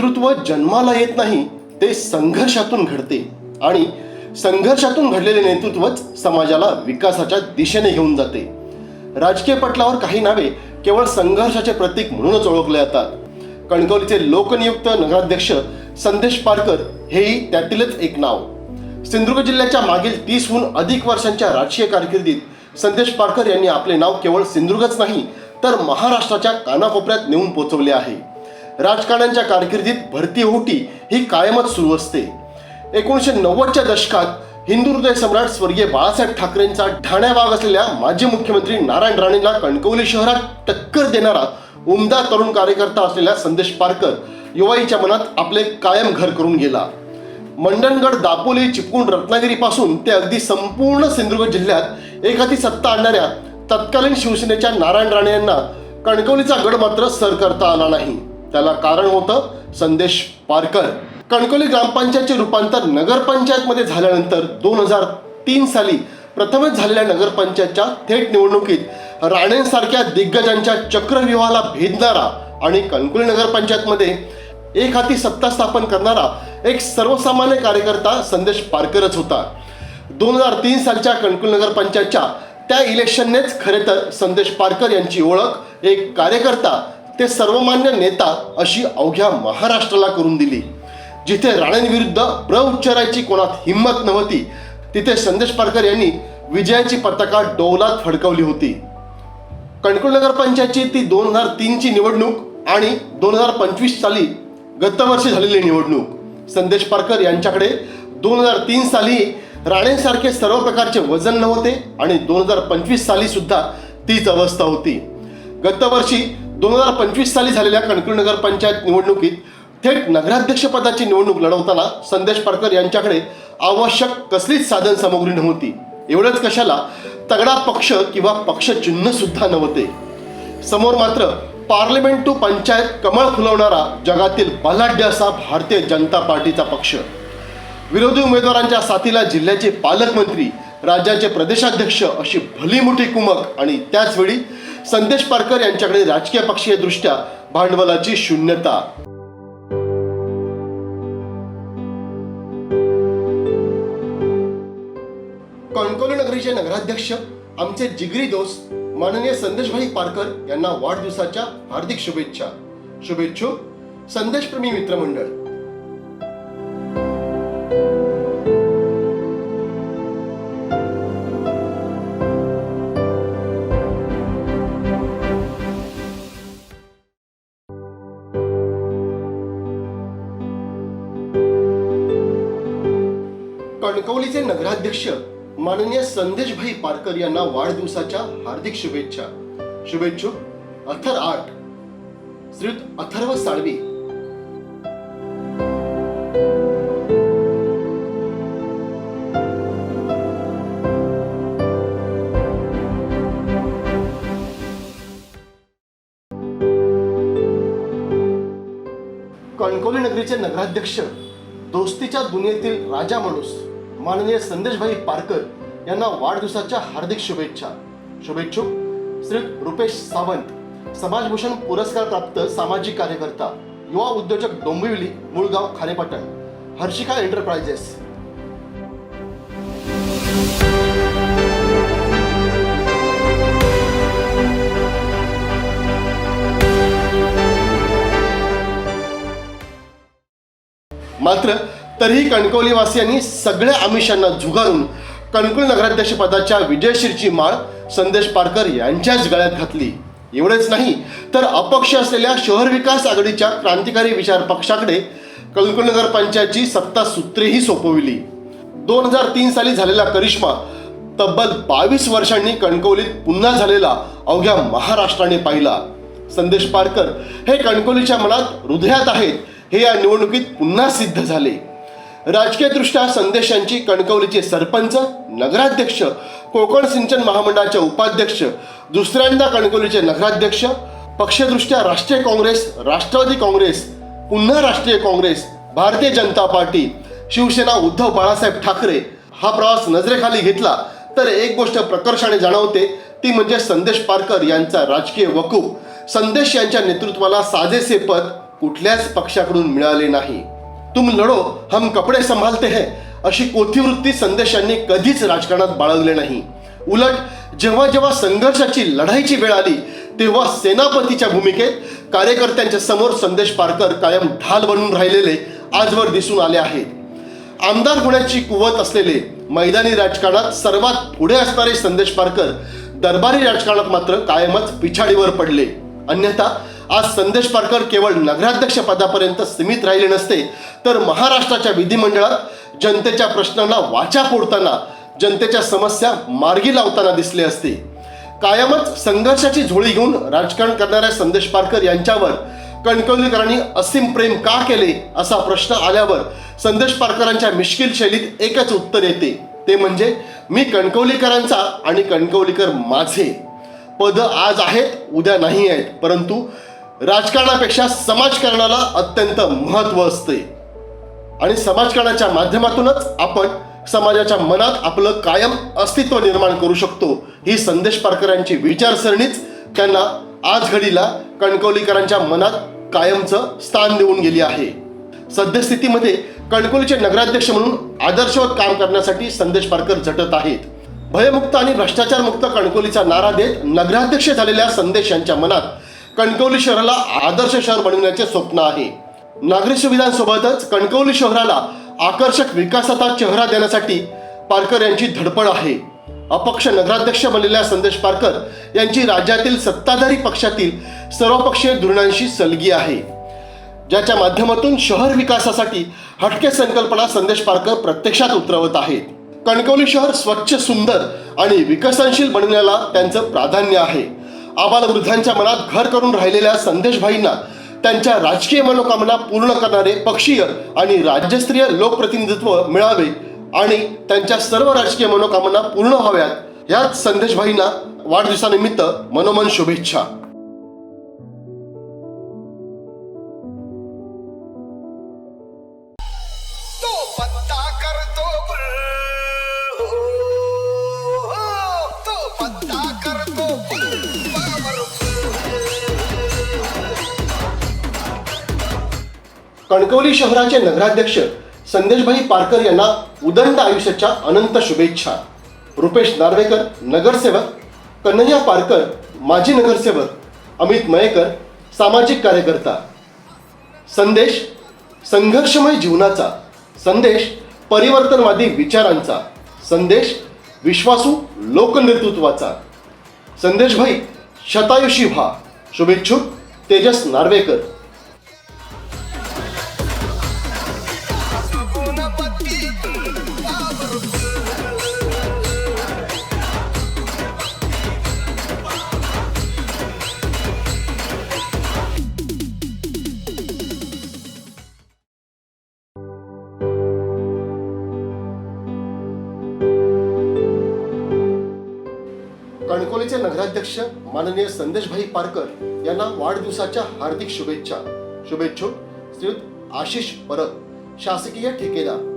नेतृत्व जन्माला येत नाही, ते संघर्षातून घडते आणि संघर्षातून घडलेले नेतृत्वच समाजाला विकासाच्या दिशेने घेऊन जाते. राजकीय पटलावर काही नावे केवळ संघर्षाचे प्रतीक म्हणूनच ओळखले जातात. कणकवलीचे लोकनियुक्त नगराध्यक्ष संदेश पारकर हेही त्यातीलच एक नाव. सिंधुदुर्ग जिल्ह्याच्या मागील 30हून अधिक वर्षांच्या राजकीय कारकिर्दीत संदेश पारकर यांनी आपले नाव केवळ सिंधुदुर्गच नाही तर महाराष्ट्राच्या कानाकोपऱ्यात नेऊन पोहोचवले आहे. राजकारण्यांच्या कारकिर्दीत भरती ओहोटी ही कायमच सुरू असते. 1990च्या दशकात हिंदू हृदय सम्राट स्वर्गीय बाळासाहेब ठाकरेंचा ठाण्या भाग असलेल्या माजी मुख्यमंत्री नारायण राणेंना कणकवली शहरात टक्कर देणारा उमदा तरुण कार्यकर्ता असलेला संदेश पारकर युवाईच्या मनात आपले कायम घर करून गेला. मंडणगड, दापोली, चिपळूण, रत्नागिरीपासून ते अगदी संपूर्ण सिंधुदुर्ग जिल्ह्यात एखादी सत्ता आणणाऱ्या तत्कालीन शिवसेनेच्या नारायण राणे यांना कणकवलीचा गड मात्र सर करता आला नाही. त्याला कारण होतं संदेश पारकर. कणकवली ग्रामपंचायतचे रूपांतर नगरपंचायतमध्ये झाल्यानंतर 2003 साली प्रथमच झालेल्या नगरपंचायतच्या थेट निवडणुकीत राणेंसारख्या दिग्गजांच्या चक्रव्यूहाला भेदणारा आणि कणकवली नगरपंचायतमध्ये एक हाती सत्ता स्थापन करणारा एक सर्वसामान्य कार्यकर्ता संदेश पारकरच होता. 2003 सालच्या कणकवली नगरपंचायतच्या त्या इलेक्शननेच खरे तर संदेश पारकर यांची ओळख एक कार्यकर्ता ते सर्वमान्य नेता अशी अवघ्या महाराष्ट्राला करून दिली. जिथे राणेंविरुद्ध प्र उच्चारायची कोणात हिंमत नव्हती तिथे संदेश पारकर यांनी विजयाची पताका डौलात फडकवली होती. कणकवली नगरपंचायतची ती 2003ची निवडणूक आणि 2025 साली गतवर्षी झालेली निवडणूक. संदेश पारकर यांच्याकडे 2003 साली राणेंसारखे सर्व प्रकारचे वजन नव्हते आणि 2025 साली सुद्धा तीच अवस्था होती. गतवर्षी 2025 साली झालेल्या कणकवली नगरपंचायत निवडणुकीत थेट नगराध्यक्षपदाची निवडणूक लढवताना संदेश पारकर यांच्याकडे आवश्यक कसलीच साधन सामग्री नव्हती. एवढंच कशाला, तगडा पक्ष किंवा पक्षचिन्ह सुद्धा नव्हते. समोर मात्र पार्लमेंट टू पंचायत कमळ फुलवणारा जगातील बलाढ्य असा भारतीय जनता पार्टीचा पक्ष. विरोधी उमेदवारांच्या साथीला जिल्ह्याचे पालकमंत्री, राज्याचे प्रदेशाध्यक्ष अशी भली मोठी कुमक आणि त्याचवेळी संदेश पारकर यांच्याकडे राजकीय पक्षीय दृष्ट्या भांडवलाची शून्यता. कणकवली नगरीचे नगराध्यक्ष आमचे जिगरी दोस्त माननीय संदेशभाई पारकर यांना वाढदिवसाच्या हार्दिक शुभेच्छा. शुभेच्छुक संदेशप्रेमी मित्रमंडळ. कणकवलीचे नगराध्यक्ष माननीय संदेशभाई पारकर यांना वाढदिवसाच्या हार्दिक शुभेच्छा. शुभेच्छुक अथर 8 श्रीयुत अथर्व साळवी. कणकवली नगरीचे नगराध्यक्ष, दोस्तीच्या दुनियेतील राजा माणूस माननीय संदेशभाई पारकर यांना वाढदिवसाच्या हार्दिक शुभेच्छा. शुभेच्छुक श्रीयुत रुपेश सावंत, समाजभूषण पुरस्कार प्राप्त सामाजिक कार्यकर्ता, युवा उद्योजक, डोंबिवली, मूळगाव, खारेपाटण, हर्षिका एंटरप्राइजेस. मात्र तरीही कणकवलीवासियांनी सगळ्या आमिषांना झुगारून कणकवली नगराध्यक्ष पदाच्या विजयश्रीची माळ संदेश पारकर यांच्याच गळ्यात घातली. एवढेच नाही तर अपक्ष असलेल्या शहर विकास आघाडीच्या क्रांतिकारी विचार पक्षाकडे कणकवली नगरपंचायतची सत्ता सूत्रेही सोपविली. 2003 साली झालेला करिश्मा तब्बल 22 वर्षांनी कणकवलीत पुन्हा झालेला अवघ्या महाराष्ट्राने पाहिला. संदेश पारकर हे कणकवलीच्या मनात, हृदयात आहेत हे या निवडणुकीत पुन्हा सिद्ध झाले. राजकीयदृष्ट्या संदेश यांची कणकवलीचे सरपंच, नगराध्यक्ष, कोकण सिंचन महामंडळाचे उपाध्यक्ष, दुसऱ्यांदा कणकवलीचे नगराध्यक्ष, पक्षदृष्ट्या राष्ट्रीय काँग्रेस, राष्ट्रवादी काँग्रेस, पुन्हा राष्ट्रीय काँग्रेस, भारतीय जनता पार्टी, शिवसेना, उद्धव बाळासाहेब ठाकरे हा प्रवास नजरेखाली घेतला तर एक गोष्ट प्रकर्षाने जाणवते ती म्हणजे संदेश पारकर यांचा राजकीय वकूफ. संदेश यांच्या नेतृत्वाला साजेसे पद कुठल्याच पक्षाकडून मिळाले नाही. तुम लढो हम कपडे संभालते है अशी कोथिवृत्ती संदेश यांनी कधीच राजकारणात बाळगले नाही. उलट जेव्हा जेव्हा संघर्षाची लढाईची वेळ आली तेव्हा सेनापतीच्या भूमिकेत कार्यकर्त्यांच्या समोर संदेश पारकर कायम ढाल बनून राहिलेले आजवर दिसून आले आहेत. आमदार होण्याची कुवत असलेले मैदानी राजकारणात सर्वात पुढे असणारे संदेश पारकर दरबारी राजकारणात मात्र कायमच पिछाडीवर पडले. अन्यथा आज संदेश पारकर केवळ नगराध्यक्ष पदापर्यंत सीमित राहिले नसते, तर महाराष्ट्राच्या विधिमंडळात जनतेच्या प्रश्नांना वाचा फोडताना, जनतेच्या समस्या मार्गी लावताना दिसले असते. कायमच संघर्षाची झोळी घेऊन राजकारण करणाऱ्या संदेश पारकर यांच्यावर कणकवलीकरांनी असीम प्रेम का केले असा प्रश्न आल्यावर संदेश पारकरांच्या मिश्किल शैलीत एकच उत्तर येते, ते म्हणजे मी कणकवलीकरांचा आणि कणकवलीकर माझे. पद आज आहेत उद्या नाही आहेत, परंतु राजकारणापेक्षा समाजकारणाला अत्यंत महत्त्व असते आणि समाजकारणाच्या माध्यमातूनच आपण समाजाच्या मनात आपलं कायम अस्तित्व निर्माण करू शकतो. ही संदेश पारकर यांची विचारसरणीच त्यांना आज घडीला कणकवलीकरांच्या मनात कायमचं स्थान देऊन गेली आहे. सद्यस्थितीमध्ये कणकवलीचे नगराध्यक्ष म्हणून आदर्शवत काम करण्यासाठी संदेश पारकर झटत आहेत. भयमुक्त आणि भ्रष्टाचारमुक्त कणकवलीचा नारा देत नगराध्यक्ष झालेल्या संदेश यांच्या मनात कणकवली शहराला आदर्श शहर बनविण्याचे स्वप्न आहे. नागरी सुविधांसोबतच कणकवली शहराला आकर्षक विकासाचा चेहरा देण्यासाठी पारकर यांची धडपड आहे. अपक्ष नगराध्यक्ष बनलेल्या संदेश पारकर यांची राज्यातील सत्ताधारी पक्षातील सर्वपक्षीय धोरणांशी सलगी आहे, ज्याच्या माध्यमातून शहर विकासासाठी हटके संकल्पना संदेश पारकर प्रत्यक्षात उतरवत आहेत. कणकवली शहर स्वच्छ, सुंदर आणि विकसनशील बनवण्याला त्यांचं प्राधान्य आहे. आबालवृद्धांच्या मनात घर करून राहिलेल्या संदेशभाईंना त्यांच्या राजकीय मनोकामना पूर्ण करणारे पक्षीय आणि राज्यस्तरीय लोकप्रतिनिधित्व मिळावे आणि त्यांच्या सर्व राजकीय मनोकामना पूर्ण व्हाव्यात, ह्याच संदेशभाईंना वाढदिवसानिमित्त मनोमन शुभेच्छा. कणकवली शहराचे नगराध्यक्ष संदेशभाई पारकर यांना उदंड आयुष्याच्या अनंत शुभेच्छा. रुपेश नार्वेकर नगरसेवक, कन्हैया पारकर माजी नगरसेवक, अमित मयेकर सामाजिक कार्यकर्ता. संदेश संघर्षमय जीवनाचा, संदेश परिवर्तनवादी विचारांचा, संदेश विश्वासू लोकनेतृत्वाचा. संदेशभाई शतायुषी व्हा. शुभेच्छुक तेजस नार्वेकर. कणकवलीचे नगराध्यक्ष माननीय संदेशभाई पारकर यांना वाढदिवसाच्या हार्दिक शुभेच्छा. शुभेच्छुक श्रीयुत आशिष परब, शासकीय ठेकेदार.